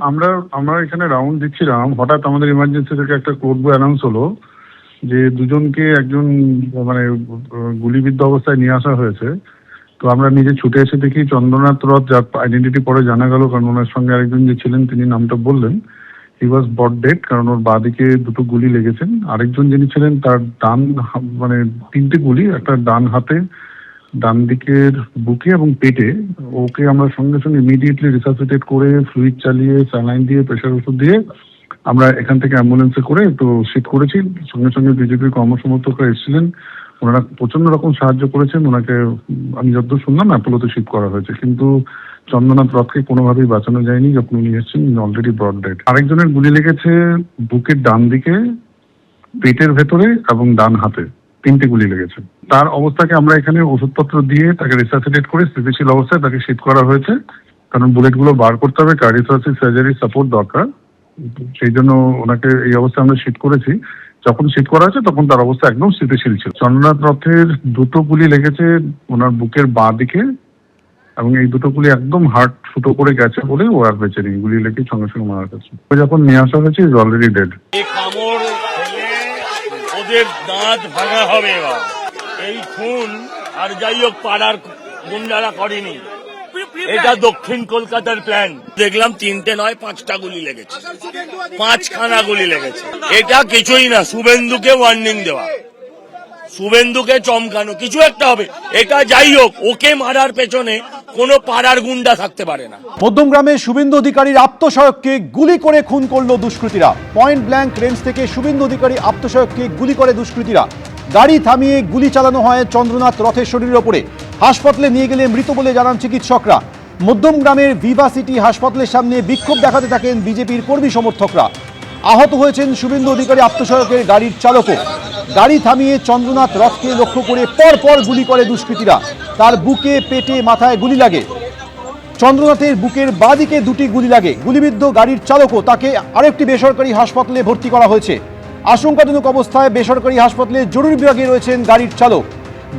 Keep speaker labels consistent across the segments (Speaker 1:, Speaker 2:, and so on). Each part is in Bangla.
Speaker 1: আমরা আমরা এখানে রাউন্ড দিচ্ছিলাম, হঠাৎ আমাদের ইমার্জেন্সি থেকে একটা কোড বই অ্যানাউন্স হলো যে দুজনকে একজন মানে গুলিবিদ্ধ অবস্থায় নিয়ে আসা হয়েছে। তো আমরা নিজে ছুটে এসে দেখি চন্দ্রনাথ রথ, যার আইডেন্টিটি পরে জানা গেল, কারণ ওনার সঙ্গে আরেকজন যে ছিলেন তিনি নামটা বললেন, হি ওয়াজ বট ডেড, কারণ ওর বাঁদিকে দুটো গুলি লেগেছেন। আরেকজন যিনি ছিলেন তার মানে তিনটে গুলি, একটা ডান হাতে, ডান দিকের বুকে এবং পেটে। ওকে আমরা সঙ্গে সঙ্গে ইমিডিয়েটলি রিসাসিটেট করে ফ্লুইড চালিয়ে স্যালাইন দিয়ে প্রেশার ওষুধ দিয়ে আমরা এখান থেকে অ্যাম্বুলেন্সে করে একটু শিফট করেছি। সঙ্গে সঙ্গে বিজেপির কর্মসমর্থকরা এসেছিলেন, ওনারা প্রচন্ড রকম সাহায্য করেছেন। ওনাকে আমি যতদূর শুনলাম অ্যাপোলোতে শিফট করা হয়েছে, কিন্তু চন্দ্রনাথ রথকে কোনোভাবেই বাঁচানো যায়নি। যখন উনি এসেছেন অলরেডি ব্রড ডেড। আরেকজনের গুলি লেগেছে বুকের ডান দিকে, পেটের ভেতরে এবং ডান হাতে, তিনটে গুলি লেগেছে। তার অবস্থাকে আমরা এখানে ওষুধপত্র দিয়ে তাকে রিসাসিটেট করে স্থিতিশীল অবস্থায় তাকে শিফট করা হয়েছে, কারণ বুলেটগুলো বার করতে হবে, কার্ডিওথোরাসিক সার্জারি সাপোর্ট দরকার। সেই জন্য ওনাকে এই অবস্থায় আমরা শিফট করেছি। যখন শিফট করা হয়েছে তখন তার অবস্থা একদম স্থিতিশীল ছিল। চন্দ্রনাথ রথের দুটো গুলি লেগেছে ওনার বুকের বাঁ দিকে, এবং এই দুটো গুলি একদম হার্ট ফুটো করে গেছে বলে ও আর বেঁচে নেই। গুলি লেগে সঙ্গে সঙ্গে মারা গেছে। যখন নিয়ে আসা হয়েছে ইজ অলরেডি ডেড।
Speaker 2: ওদের দাঁত ভাঙা হবে এবার। এই খুন আর যাই হোক পাড়ার গুন্ডারা করেনি, এটা দক্ষিণ কলকাতার প্ল্যান। দেখলাম 3টে নয় 5টা গুলি লেগেছে, 5খানা গুলি লেগেছে। এটা কিছুই না, শুভেন্দুকে ওয়ার্নিং দেওয়া, শুভেন্দুকে চমকানো, কিছু একটা হবে। এটা যাই হোক, ওকে মারার পেছনে কোনো পাড়ার গুন্ডা থাকতে পারে না।
Speaker 3: মধ্যমগ্রামে শুভেন্দু অধিকারীর আত্মসহায়ককে গুলি করে খুন করল দুষ্কৃতীরা। পয়েন্ট ব্ল্যাঙ্ক রেঞ্জ থেকে শুভেন্দু অধিকারী আত্মসহায়ককে গুলি করে দুষ্কৃতীরা। গাড়ি থামিয়ে গুলি চালানো হয় চন্দ্রনাথ রথের শরীরের ওপরে। হাসপাতালে নিয়ে গেলে মৃত বলে জানান চিকিৎসকরা। মধ্যমগ্রামের ভিভা সিটি হাসপাতালের সামনে বিক্ষোভ দেখাতে থাকেন বিজেপির কর্মী সমর্থকরা। আহত হয়েছেন শুভেন্দু অধিকারী আত্মসহায়কের গাড়ির চালকও। গাড়ি থামিয়ে চন্দ্রনাথ রথকে লক্ষ্য করে পরপর গুলি করে দুষ্কৃতীরা। তার বুকে, পেটে, মাথায় গুলি লাগে। চন্দ্রনাথের বুকের বাঁদিকে 2টি গুলি লাগে। গুলিবিদ্ধ গাড়ির চালকও, তাকে আরেকটি বেসরকারি হাসপাতালে ভর্তি করা হয়েছে। আশঙ্কাজনক অবস্থায় বেসরকারি হাসপাতালে জরুরি বিভাগে রয়েছেন গাড়ির চালক।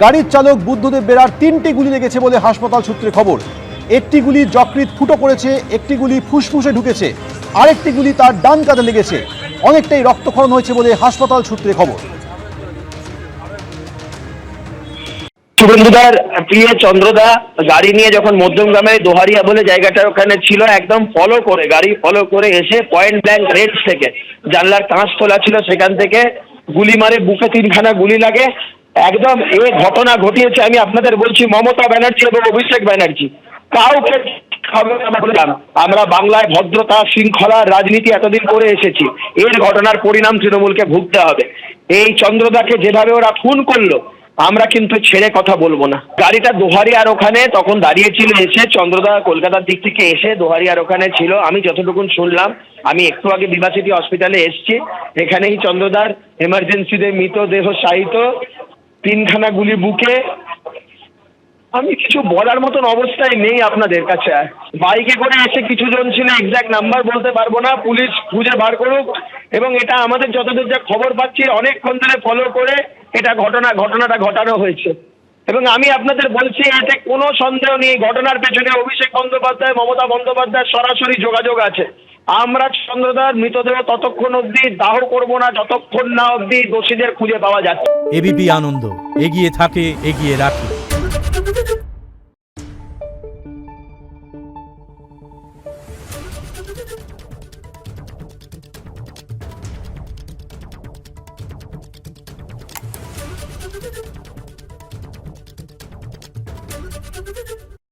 Speaker 3: গাড়ির চালক বুদ্ধদেব বেরার 3টি গুলি লেগেছে বলে হাসপাতাল সূত্রে খবর। একটি গুলি যকৃৎ ফুটো করেছে, একটি গুলি ফুসফুসে ঢুকেছে, আরেকটি গুলি তার ডান কাঁধে লেগেছে। অনেকটাই রক্তক্ষরণ হয়েছে বলে হাসপাতাল সূত্রে খবর।
Speaker 4: শুভেন্দুদার প্রিয় চন্দ্রদা গাড়ি নিয়ে যখন মধ্যমগ্রামে দোহারিয়া বলে জায়গাটা ওখানে ছিল, একদম গাড়ি ফলো করে এসে পয়েন্ট ব্ল্যাঙ্ক রেঞ্জ থেকে, জানলার কাঁচ খোলা ছিল, সেখান থেকে গুলি মারে। বুকে 3খানা গুলি লাগে। একদম এ ঘটনা ঘটিয়েছে, আমি আপনাদের বলছি, মমতা ব্যানার্জি এবং অভিষেক ব্যানার্জি। কাউকে আমরা বাংলায় ভদ্রতা শৃঙ্খলা রাজনীতি এতদিন করে এসেছি, এর ঘটনার পরিণাম তৃণমূলকে ভুগতে হবে। এই চন্দ্রদাকে যেভাবে ওরা খুন করলো, আমরা কিন্তু ছেড়ে কথা বলবো না। গাড়িটা দোহারিয়ার ওখানে তখন দাঁড়িয়েছিল, এসে চন্দ্রদা কলকাতার দিক থেকে এসে দোহারিয়ার ওখানে ছিল। আমি যতটুকু শুনলাম, আমি একটু আগে বিভা সিটি হসপিটালে এসেছি, এখানেই চন্দ্রদার এমার্জেন্সিতে মৃতদেহ শায়িত, 3খানা গুলি বুকে। আমি কিছু বলার মতন অবস্থায় নেই আপনাদের কাছে। বাইকে করে এসে কিছু জন ছিল, এক্সাক্ট নাম্বার বলতে পারবো না, পুলিশ খুঁজে বার করুক। এবং এটা আমাদের যতদূর যা খবর পাচ্ছি অনেকক্ষণ ধরে ফলো করে এটা ঘটনাটা ঘটানো হয়েছে। এবং আমি আপনাদের বলছি, এতে কোনো সন্দেহ নেই, ঘটনার পেছনে অভিষেক বন্দ্যোপাধ্যায়, মমতা বন্দ্যোপাধ্যায়ের সরাসরি যোগাযোগ আছে। আমরা চন্দ্রদার মৃতদেহ ততক্ষণ অবধি দাহ করব না যতক্ষণ না অবধি দোষীদের খুঁজে পাওয়া যাচ্ছে।
Speaker 5: এবিপি আনন্দ, এগিয়ে থাকে, এগিয়ে রাখে।